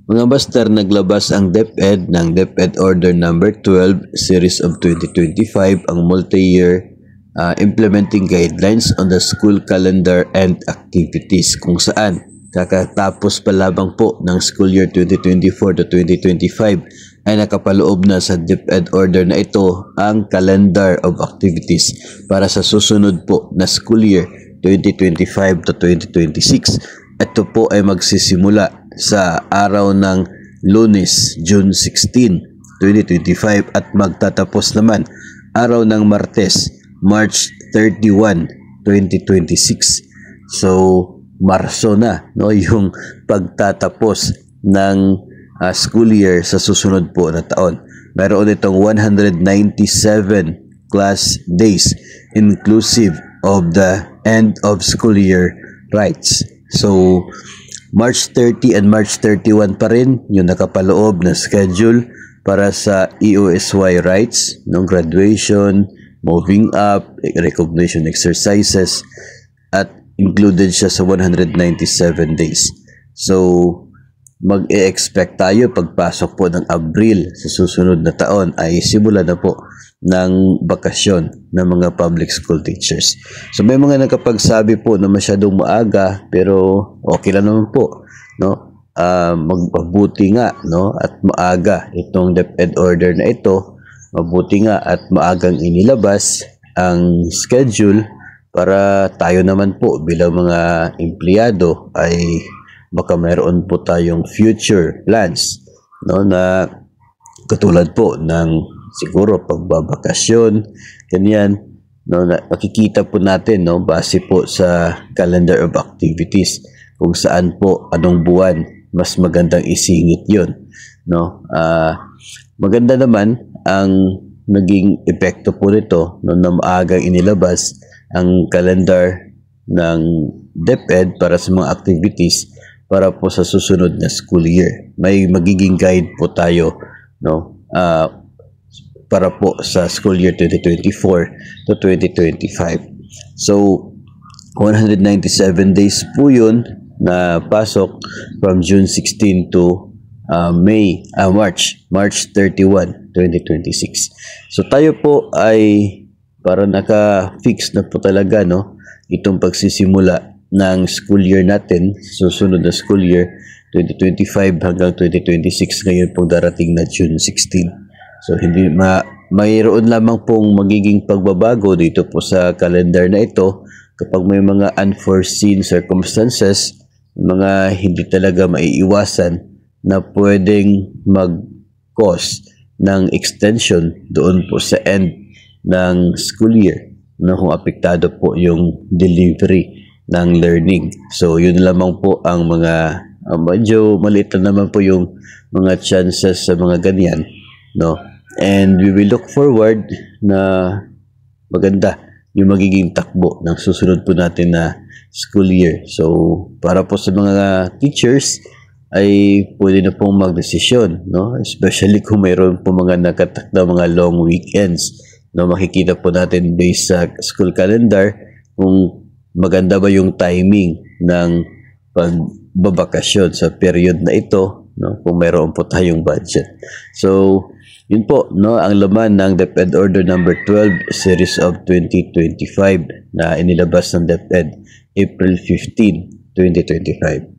Mga master, naglabas ang DepEd ng DepEd Order Number 12 Series of 2025, ang multi-year implementing guidelines on the school calendar and activities, kung saan kakatapos pa lamang po ng school year 2024 to 2025 ay nakapaloob na sa DepEd order na ito ang calendar of activities para sa susunod po na school year 2025 to 2026. Ito po ay magsisimula sa araw ng Lunes, June 16, 2025 at magtatapos naman araw ng Martes, March 31, 2026. So, Marso na, no, yung pagtatapos ng school year sa susunod po na taon. Mayroon itong 197 class days inclusive of the end of school year rights. So, March 30 and March 31 pa rin yung nakapaloob na schedule para sa EOSY rights, no, graduation, moving up, recognition exercises, at included siya sa 197 days. So, mag-e-expect tayo pagpasok po ng Abril sa susunod na taon ay simula na po ng bakasyon ng mga public school teachers. So, may mga nakapagsabi po na masyadong maaga, pero okay lang naman po, no? Mabuti nga, no, at maaga itong DepEd order na ito. Mabuti nga at maagang inilabas ang schedule para tayo naman po bilang mga empleyado ay baka mayroon po tayong future plans, no, na katulad po ng siguro pagbabakasyon, ganyan, no, na makikita po natin, no, base po sa calendar of activities kung saan po anong buwan mas magandang isingit yon, no. Maganda naman ang naging epekto po nito, no, na maagang inilabas ang calendar ng DepEd para sa mga activities para po sa susunod na school year. May magiging guide po tayo, no, para po sa school year 2024 to 2025. So, 197 days po yun na pasok from June 16 to March 31, 2026. So, tayo po ay para naka-fix na po talaga, no, itong pagsisimula ng school year natin, susunod na school year 2025 hanggang 2026, ngayon pong darating na June 16. So hindi mayroon lamang pong magiging pagbabago dito po sa calendar na ito kapag may mga unforeseen circumstances, mga hindi talaga maiiwasan na pwedeng mag-cause ng extension doon po sa end ng school year, na kung apektado po yung delivery ng learning. So, yun lamang po ang mga medyo maliit na naman po yung mga chances sa mga ganyan, no? And we will look forward na maganda yung magiging takbo ng susunod po natin na school year. So, para po sa mga teachers ay pwede na pong magdesisyon, no? Especially kung mayroon po mga nakatakda mga long weekends, no? Makikita po natin based sa school calendar kung maganda ba yung timing ng pagbabakasyon sa period na ito, no? Kung mayroon po tayong budget. So, yun po, no, ang laman ng DepEd Order Number 12 Series of 2025 na inilabas ng DepEd April 15, 2025.